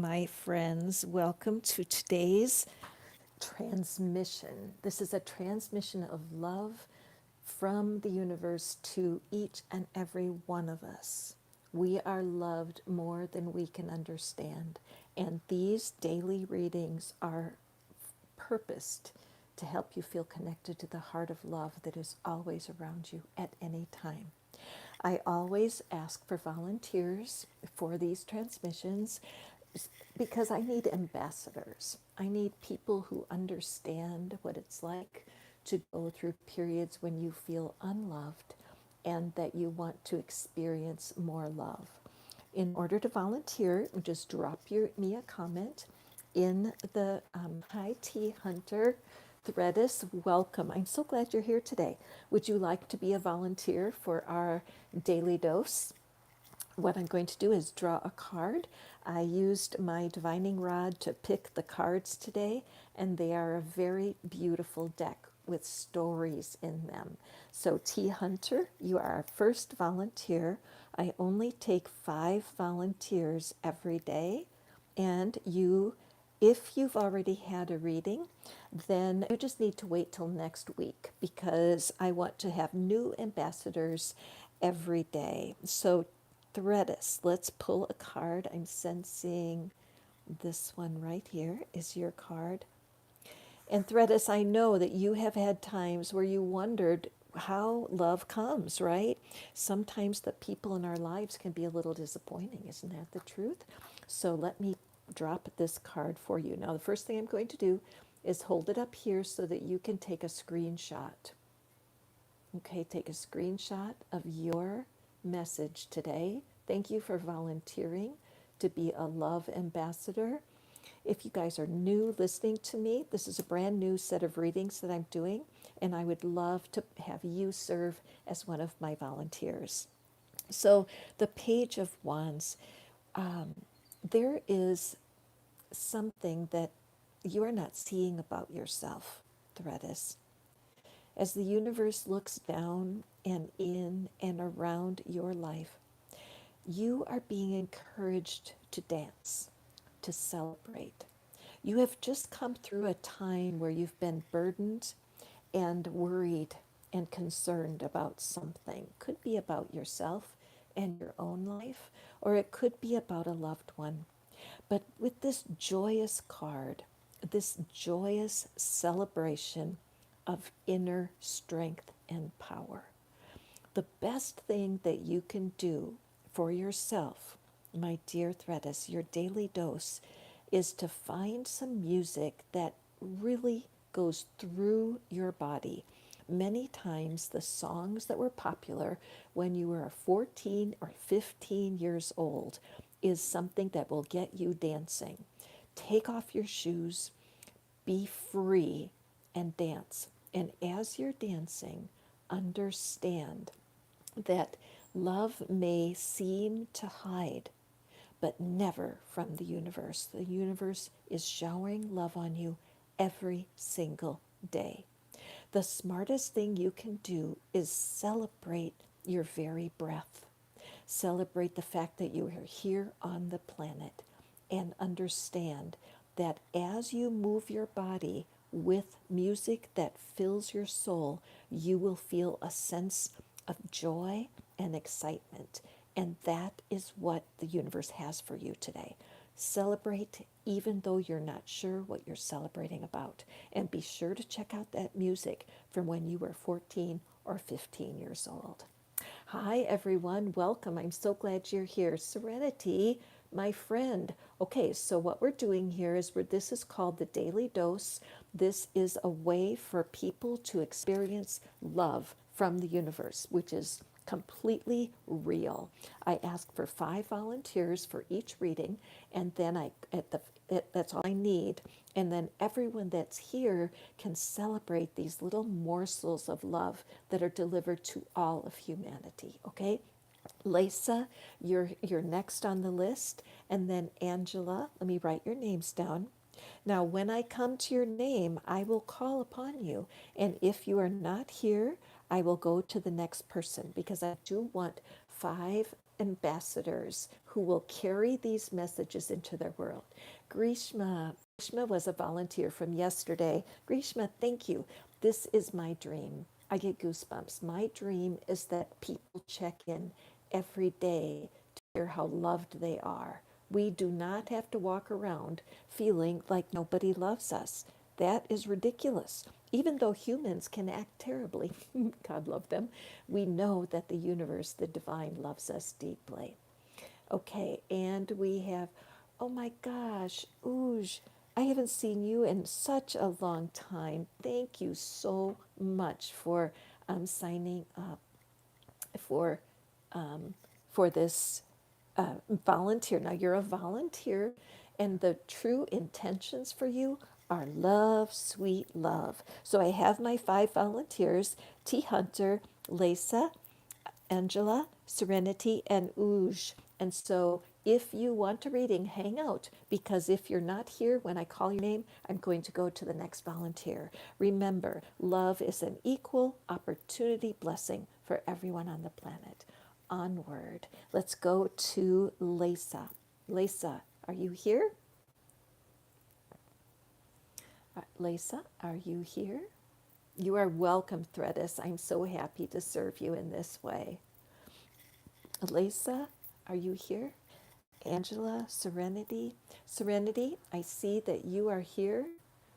my friends. Welcome to today's transmission. This is a transmission of love from the universe to each and every one of us. We are loved more than we can understand, and these daily readings are purposed to help you feel connected to the heart of love that is always around you at any time. I always ask for volunteers for these transmissions because I need ambassadors. I need people who understand what it's like to go through periods when you feel unloved and that you want to experience more love. In order to volunteer, just me a comment in the Hi Tea Hunter Threddus. Welcome. I'm so glad you're here today. Would you like to be a volunteer for our daily dose? What I'm going to do is draw a card. I used my divining rod to pick the cards today, and they are a very beautiful deck with stories in them. So, Tea Hunter, you are our first volunteer. I only take 5 volunteers every day, and if you've already had a reading, then you just need to wait till next week because I want to have new ambassadors every day. So, Threddus, let's pull a card. I'm sensing this one right here is your card. And Threddus, I know that you have had times where you wondered how love comes, right? Sometimes the people in our lives can be a little disappointing. Isn't that the truth? So let me drop this card for you. Now, the first thing I'm going to do is hold it up here so that you can take a screenshot. Okay, take a screenshot of your message today. Thank you for volunteering to be a love ambassador. If you guys are new listening to me, this is a brand new set of readings that I'm doing, and I would love to have you serve as one of my volunteers. So, the Page of Wands, there is something that you are not seeing about yourself, Threddus. As the universe looks down and in and around your life, you are being encouraged to dance, to celebrate. You have just come through a time where you've been burdened and worried and concerned about something. Could be about yourself and your own life, or it could be about a loved one. But with this joyous card, this joyous celebration of inner strength and power, the best thing that you can do for yourself, my dear Threddus, your daily dose, is to find some music that really goes through your body. Many times, the songs that were popular when you were 14 or 15 years old is something that will get you dancing. Take off your shoes, be free, and dance. And as you're dancing, understand that love may seem to hide, but never from the universe. The universe is showering love on you every single day. The smartest thing you can do is celebrate your very breath. Celebrate the fact that you are here on the planet and understand that as you move your body with music that fills your soul, you will feel a sense of joy and excitement. And that is what the universe has for you today. Celebrate even though you're not sure what you're celebrating about. And be sure to check out that music from when you were 14 or 15 years old. Hi, everyone. Welcome. I'm so glad you're here. Serenity, my friend. Okay, so what we're doing here is this is called the Daily Dose. This is a way for people to experience love from the universe, which is completely real. I ask for 5 volunteers for each reading, and then that's all I need. And then everyone that's here can celebrate these little morsels of love that are delivered to all of humanity. Okay? Lisa, you're next on the list, and then Angela. Let me write your names down. Now, when I come to your name, I will call upon you. And if you are not here, I will go to the next person because I do want 5 ambassadors who will carry these messages into their world. Grishma was a volunteer from yesterday. Grishma, thank you. This is my dream. I get goosebumps. My dream is that people check in every day to hear how loved they are. We do not have to walk around feeling like nobody loves us. That is ridiculous. Even though humans can act terribly, God love them, we know that the universe, the divine, loves us deeply. Okay, and we have, oh my gosh, Ooj, I haven't seen you in such a long time. Thank you so much for signing up for for this volunteer. Now you're a volunteer, and the true intentions for you are love, sweet love. So I have my 5 volunteers: T. Hunter, Lisa, Angela, Serenity, and Ooj. And so if you want a reading, hang out, because if you're not here when I call your name, I'm going to go to the next volunteer. Remember, love is an equal opportunity blessing for everyone on the planet. Onward. Let's go to Lisa. Lisa, are you here? Lisa, are you here? You are welcome, Threddus. I'm so happy to serve you in this way. Lisa, are you here? Angela, Serenity. Serenity, I see that you are here.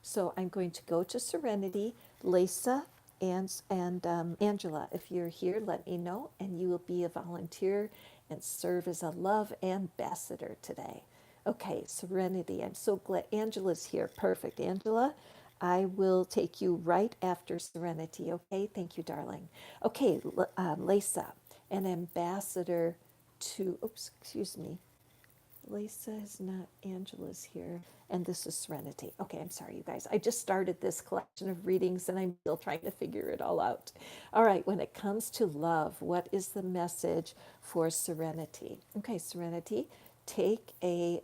So I'm going to go to Serenity, Lisa, and Angela. If you're here, let me know, and you will be a volunteer and serve as a love ambassador today. Okay, Serenity, I'm so glad Angela's here. Perfect. Angela, I will take you right after Serenity. Okay, thank you, darling. Okay, Lisa, an ambassador to, oops, excuse me. Lisa is not, Angela's here, and this is Serenity. Okay, I'm sorry, you guys. I just started this collection of readings and I'm still trying to figure it all out. All right, when it comes to love, what is the message for Serenity? Okay, Serenity, take a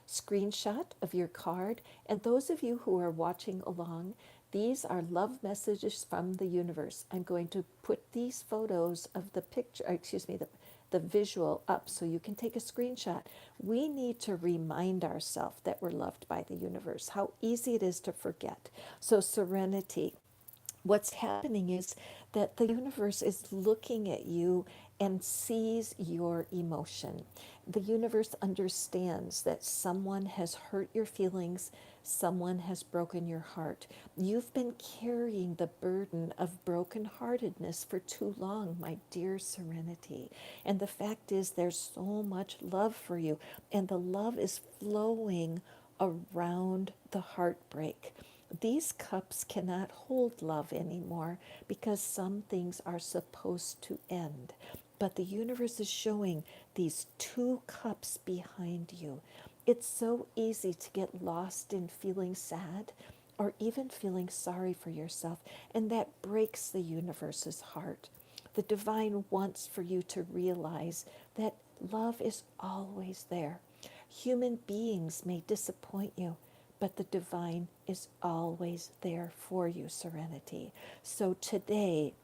screenshot of your card. And those of you who are watching along, these are love messages from the universe. I'm going to put these photos of the picture, excuse me, the visual up so you can take a screenshot. We need to remind ourselves that we're loved by the universe, how easy it is to forget. So, Serenity, what's happening is that the universe is looking at you and sees your emotion. The universe understands that someone has hurt your feelings, someone has broken your heart. You've been carrying the burden of brokenheartedness for too long, my dear Serenity. And the fact is, there's so much love for you, and the love is flowing around the heartbreak. These cups cannot hold love anymore because some things are supposed to end. But the universe is showing these 2 cups behind you. It's so easy to get lost in feeling sad or even feeling sorry for yourself, and that breaks the universe's heart. The divine wants for you to realize that love is always there. Human beings may disappoint you, but the divine is always there for you, Serenity. So today,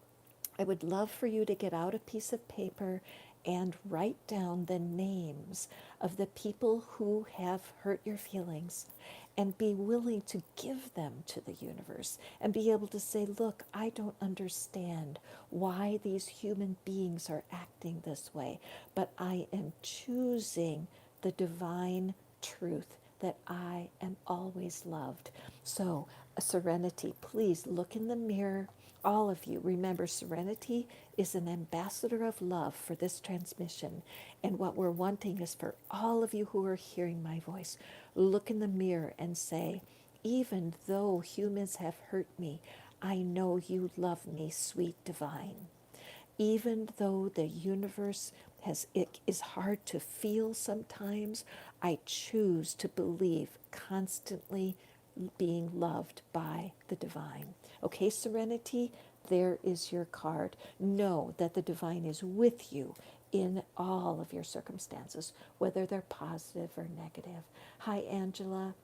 I would love for you to get out a piece of paper and write down the names of the people who have hurt your feelings, and be willing to give them to the universe and be able to say, look, I don't understand why these human beings are acting this way, but I am choosing the divine truth that I am always loved. So, Serenity, please look in the mirror. All of you, remember, Serenity is an ambassador of love for this transmission. And what we're wanting is for all of you who are hearing my voice, look in the mirror and say, even though humans have hurt me, I know you love me, sweet divine. Even though the universe it is hard to feel sometimes, I choose to believe constantly being loved by the divine. Okay, Serenity, there is your card. Know that the divine is with you in all of your circumstances, whether they're positive or negative. Hi, Angela.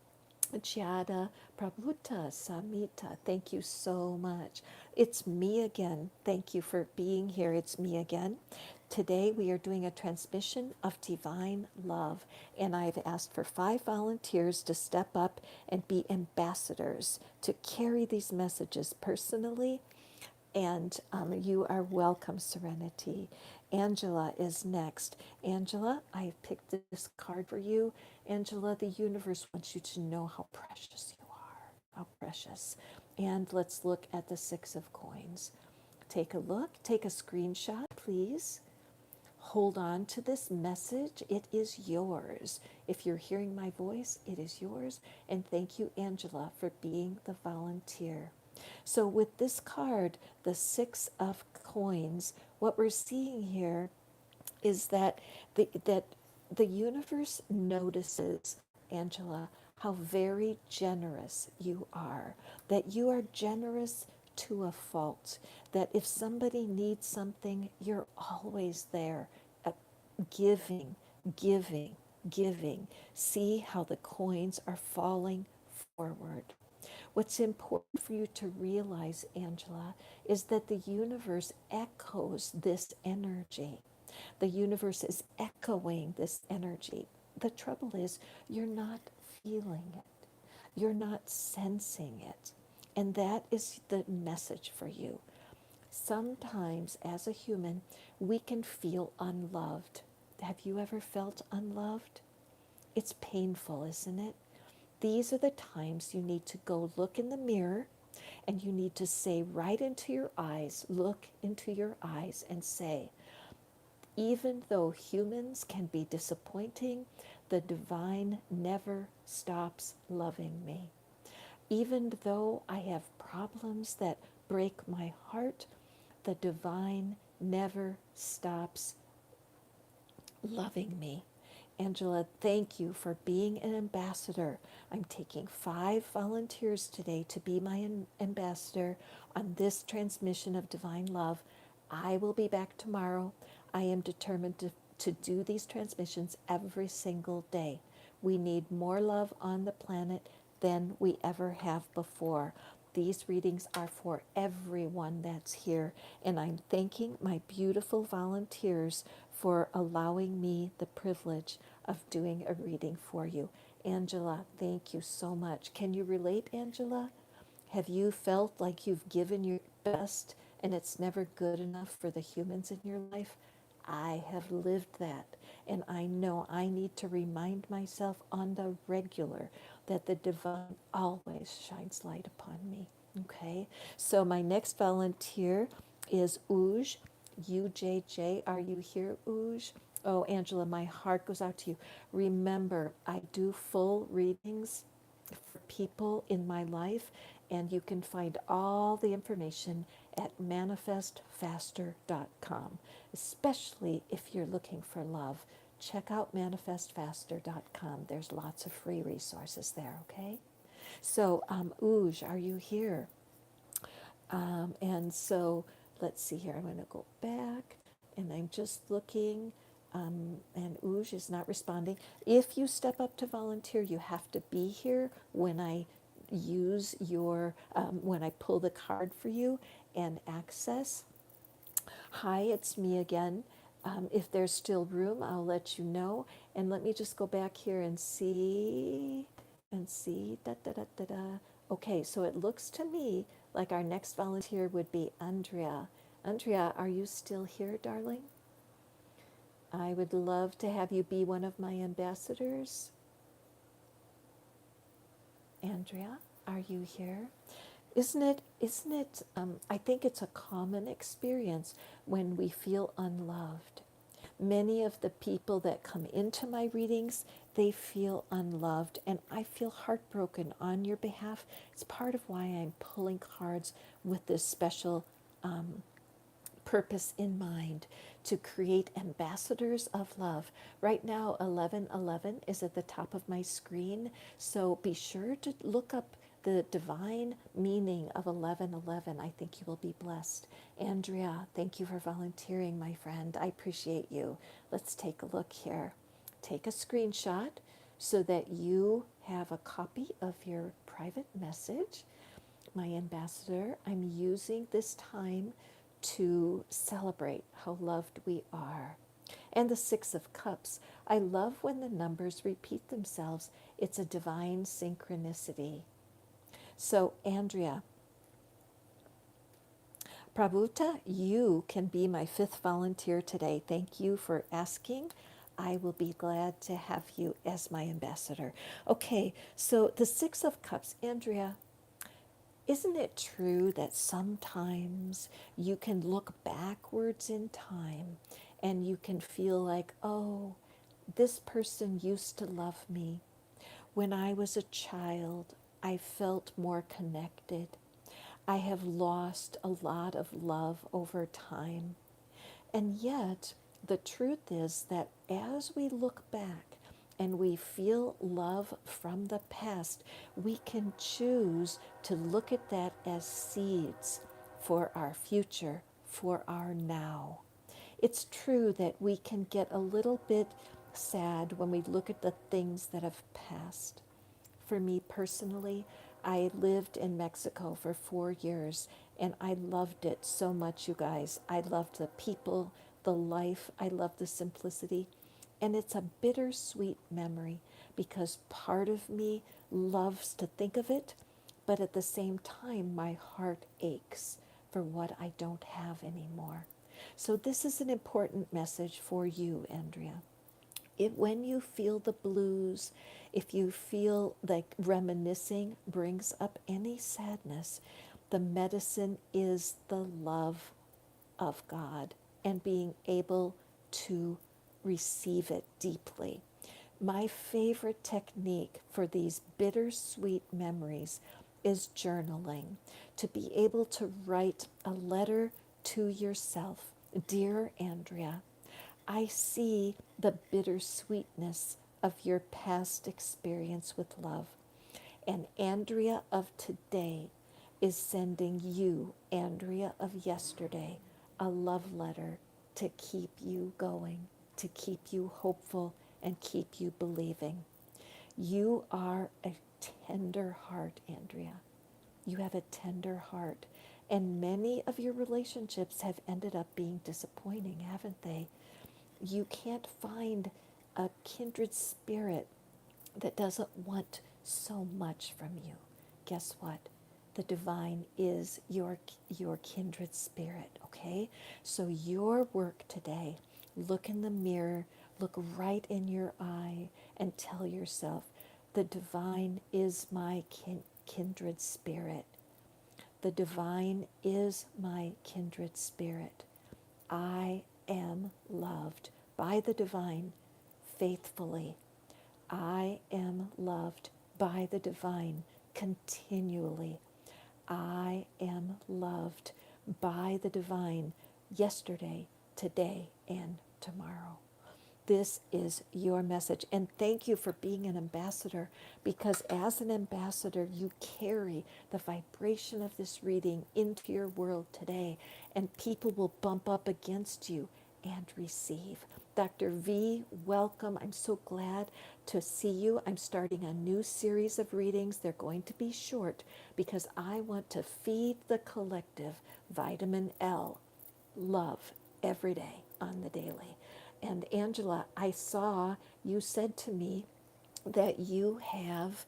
Jada, Prabhuta, Samita, thank you so much. It's me again. Thank you for being here. It's me again. Today we are doing a transmission of divine love, and I've asked for 5 volunteers to step up and be ambassadors to carry these messages personally. And you are welcome, Serenity. Angela is next. Angela, I picked this card for you. Angela, the universe wants you to know how precious you are. How precious. And let's look at the 6 of Coins. Take a look. Take a screenshot, please. Hold on to this message. It is yours. If you're hearing my voice, it is yours. And thank you, Angela, for being the volunteer. So, with this card, the 6 of Coins, what we're seeing here is that the universe notices, Angela, how very generous you are, that you are generous to a fault, that if somebody needs something, you're always there, uh, giving, giving, giving. See how the coins are falling forward. What's important for you to realize, Angela, is that the universe echoes this energy. The universe is echoing this energy. The trouble is, you're not feeling it, you're not sensing it. And that is the message for you. Sometimes, as a human, we can feel unloved. Have you ever felt unloved? It's painful, isn't it? These are the times you need to go look in the mirror and you need to say right into your eyes, look into your eyes and say, even though humans can be disappointing, the divine never stops loving me. Even though I have problems that break my heart, the divine never stops loving me. Angela, thank you for being an ambassador. I'm taking 5 volunteers today to be my ambassador on this transmission of divine love. I will be back tomorrow. I am determined to do these transmissions every single day. We need more love on the planet than we ever have before. These readings are for everyone that's here, and I'm thanking my beautiful volunteers for allowing me the privilege of doing a reading for you. Angela, thank you so much. Can you relate, Angela? Have you felt like you've given your best and it's never good enough for the humans in your life? I have lived that, and I know I need to remind myself on the regular that the divine always shines light upon me. Okay, so my next volunteer is Uj, UJJ. Are you here, Uj? Oh, Angela, my heart goes out to you. Remember, I do full readings for people in my life, and you can find all the information at manifestfaster.com, especially if you're looking for love. Check out manifestfaster.com. There's lots of free resources there, okay? So, Uj, are you here? And so, let's see here. I'm going to go back, and I'm just looking. And Uj is not responding. If you step up to volunteer, you have to be here when I use your, when I pull the card for you and access. Hi, it's me again. If there's still room, I'll let you know. And let me just go back here and see, da da da da da. Okay, so it looks to me like our next volunteer would be Andrea. Andrea, are you still here, darling? I would love to have you be one of my ambassadors. Andrea, are you here? Isn't it, I think it's a common experience when we feel unloved. Many of the people that come into my readings, they feel unloved, and I feel heartbroken on your behalf. It's part of why I'm pulling cards with this special purpose in mind, to create ambassadors of love. Right now, 1111 is at the top of my screen, so be sure to look up the divine meaning of 1111. I think you will be blessed. Andrea, thank you for volunteering, my friend. I appreciate you. Let's take a look here. Take a screenshot so that you have a copy of your private message. My ambassador, I'm using this time to celebrate how loved we are. And the Six of Cups. I love when the numbers repeat themselves. It's a divine synchronicity. So, Andrea, Prabhuta, you can be my fifth volunteer today. Thank you for asking. I will be glad to have you as my ambassador. Okay, so the Six of Cups. Andrea, isn't it true that sometimes you can look backwards in time and you can feel like, oh, this person used to love me. When I was a child, I felt more connected. I have lost a lot of love over time. And yet, the truth is that as we look back and we feel love from the past, we can choose to look at that as seeds for our future, for our now. It's true that we can get a little bit sad when we look at the things that have passed. For me personally, I lived in Mexico for 4 years and I loved it so much, you guys. I loved the people, the life, I loved the simplicity. And it's a bittersweet memory because part of me loves to think of it, but at the same time, my heart aches for what I don't have anymore. So, this is an important message for you, Andrea. When you feel the blues, if you feel like reminiscing brings up any sadness, the medicine is the love of God and being able to receive it deeply. My favorite technique for these bittersweet memories is journaling, to be able to write a letter to yourself. Dear Andrea, I see the bittersweetness of your past experience with love. And Andrea of today is sending you, Andrea of yesterday, a love letter to keep you going, to keep you hopeful, and keep you believing. You are a tender heart, Andrea. You have a tender heart. And many of your relationships have ended up being disappointing, haven't they? You can't find a kindred spirit that doesn't want so much from you. Guess what? The divine is your kindred spirit, okay? So your work today, look in the mirror, look right in your eye and tell yourself, the divine is my kindred spirit. The divine is my kindred spirit. I am loved by the divine faithfully. I am loved by the divine continually. I am loved by the divine yesterday, today, and tomorrow. This is your message. And thank you for being an ambassador, because as an ambassador, you carry the vibration of this reading into your world today, and people will bump up against you and receive. Dr. V, welcome. I'm so glad to see you. I'm starting a new series of readings. They're going to be short because I want to feed the collective vitamin L, love, every day on the daily. And Angela, I saw you said to me that you have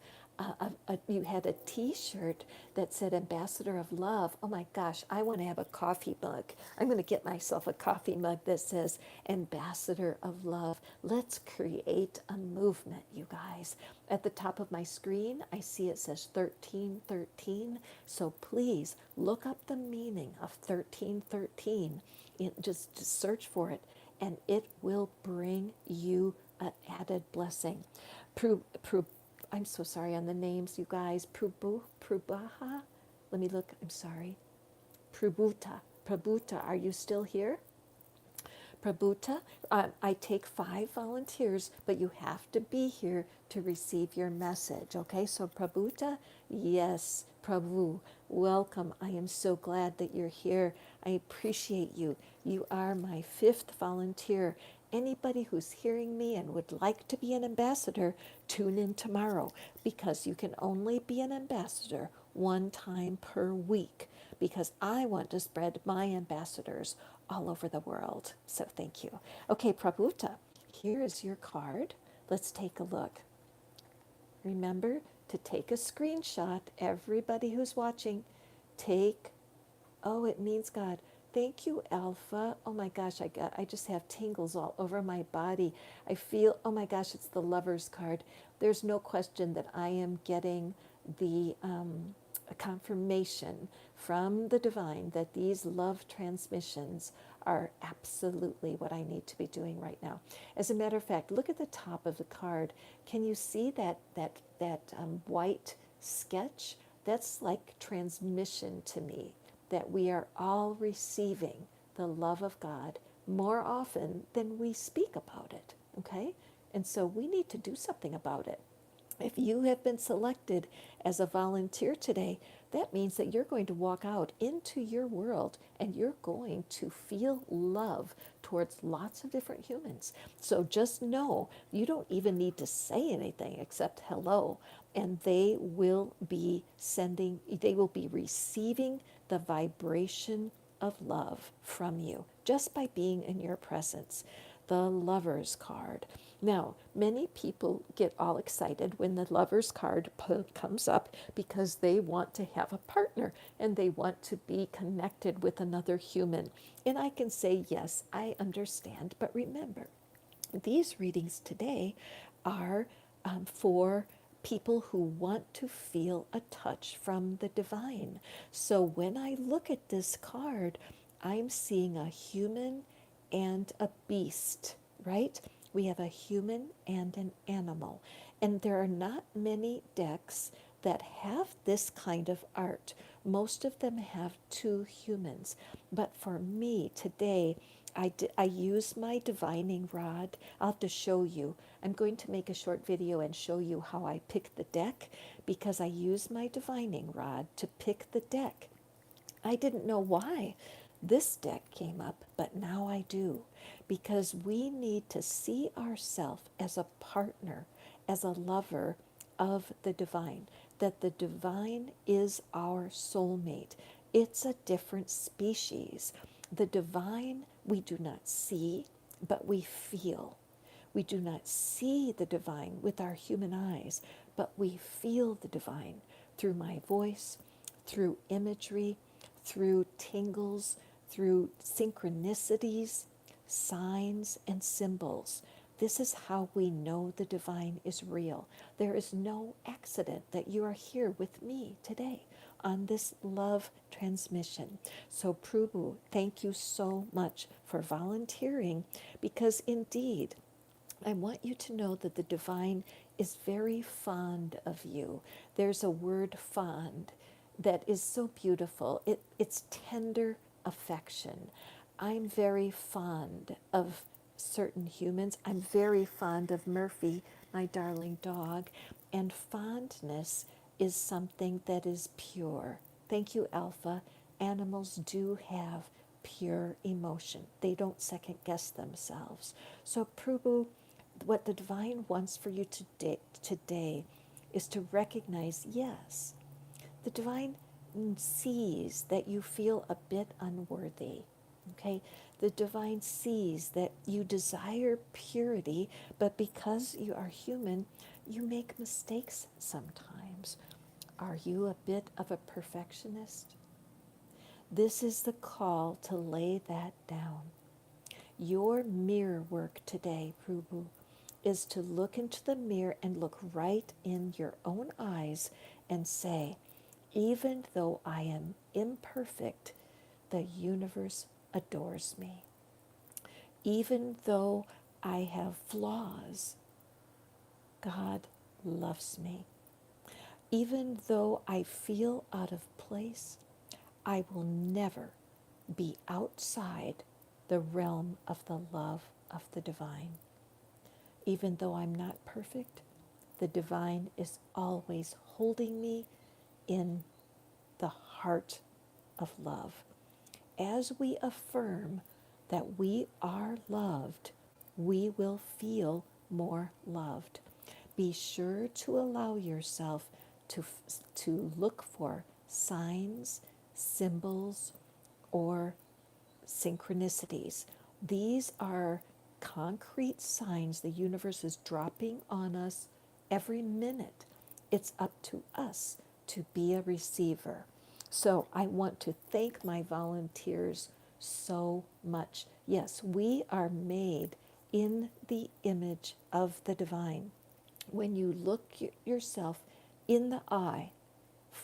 you had a T-shirt that said "Ambassador of Love." Oh my gosh, I want to have a coffee mug. I'm going to get myself a coffee mug that says "Ambassador of Love." Let's create a movement, you guys. At the top of my screen, I see it says 1313. So please look up the meaning of 1313. Just search for it, and it will bring you an added blessing. I'm so sorry on the names, you guys. Prabhuta. Let me look. I'm sorry. Prabhuta, are you still here? Prabhuta, I take 5 volunteers, but you have to be here to receive your message, okay? So Prabhuta, yes, Prabhu, welcome. I am so glad that you're here. I appreciate you. You are my 5th volunteer, anybody who's hearing me and would like to be an ambassador, tune in tomorrow, because you can only be an ambassador one time per week, because I want to spread my ambassadors all over the world. So thank you. Okay, Prabhuta, here is your card. Let's take a look. Remember to take a screenshot. Everybody who's watching, take, oh, it means God. Thank you, Alpha. Oh my gosh, I just have tingles all over my body. I feel, oh my gosh, it's the Lover's card. There's no question that I am getting the a confirmation from the divine that these love transmissions are absolutely what I need to be doing right now. As a matter of fact, look at the top of the card. Can you see that white sketch? That's like transmission to me, that we are all receiving the love of God more often than we speak about it. Okay, and so we need to do something about it. If you have been selected as a volunteer today, that means that you're going to walk out into your world and you're going to feel love towards lots of different humans. So just know you don't even need to say anything except hello, and they will be receiving the vibration of love from you just by being in your presence. The Lover's card. Now, many people get all excited when the Lover's card comes up because they want to have a partner and they want to be connected with another human. And I can say, yes, I understand. But remember, these readings today are for people who want to feel a touch from the divine. So when I look at this card, I'm seeing a human and a beast, right? We have a human and an animal. And there are not many decks that have this kind of art. Most of them have two humans. But for me today, I use my divining rod. I'll have to show you. I'm going to make a short video and show you how I pick the deck, because I use my divining rod to pick the deck. I didn't know why this deck came up, but now I do, because we need to see ourselves as a partner, as a lover of the divine, that the divine is our soulmate. It's a different species. The divine we do not see, but we feel. We do not see the divine with our human eyes, but we feel the divine through my voice, through imagery, through tingles, through synchronicities, signs, and symbols. This is how we know the divine is real. There is no accident that you are here with me today on this love transmission. So, Prabhu, thank you so much for volunteering, because indeed, I want you to know that the divine is very fond of you. There's a word, fond, that is so beautiful. It's tender affection. I'm very fond of certain humans. I'm very fond of Murphy, my darling dog. And fondness is something that is pure. Thank you, Alpha. Animals do have pure emotion. They don't second guess themselves. So, Prabhu, what the divine wants for you today is to recognize, yes, the divine sees that you feel a bit unworthy. Okay? The divine sees that you desire purity, but because you are human, you make mistakes sometimes. Are you a bit of a perfectionist? This is the call to lay that down. Your mirror work today, Prabhu, is to look into the mirror and look right in your own eyes and say, even though I am imperfect, the universe adores me. Even though I have flaws, God loves me. Even though I feel out of place, I will never be outside the realm of the love of the divine. Even though I'm not perfect, the divine is always holding me in the heart of love. As we affirm that we are loved, we will feel more loved. Be sure to allow yourself to look for signs, symbols, or synchronicities. These are concrete signs the universe is dropping on us every minute. It's up to us to be a receiver. So I want to thank my volunteers so much. Yes, we are made in the image of the divine. When you look yourself in the eye,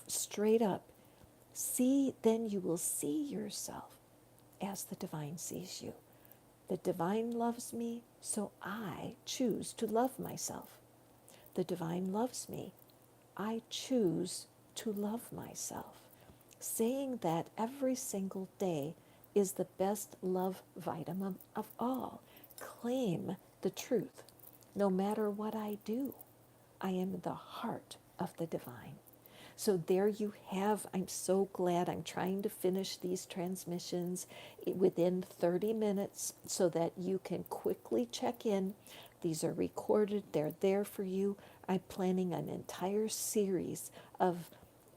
straight up, then you will see yourself as the divine sees you. The divine loves me, so I choose to love myself. The divine loves me. I choose to love myself. Saying that every single day is the best love vitamin of all. Claim the truth. No matter what I do, I am the heart of the divine. So there you have. I'm so glad. I'm trying to finish these transmissions within 30 minutes so that you can quickly check in. These are recorded. They're there for you. I'm planning an entire series of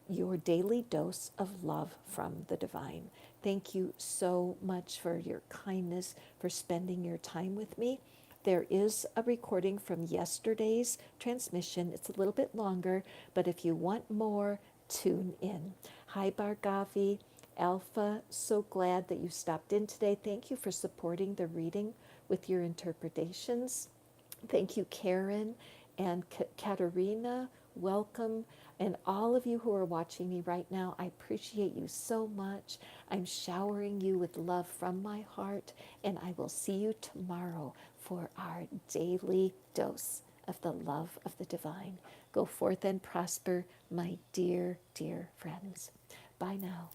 your daily dose of love from the divine. Thank you so much for your kindness, for spending your time with me. There is a recording from yesterday's transmission. It's a little bit longer, but if you want more, tune in. Hi, Bargavi. Alpha, so glad that you stopped in today. Thank you for supporting the reading with your interpretations. Thank you, Karen and Katerina. Welcome. And all of you who are watching me right now, I appreciate you so much. I'm showering you with love from my heart, and I will see you tomorrow for our daily dose of the love of the divine. Go forth and prosper, my dear, dear friends. Bye now.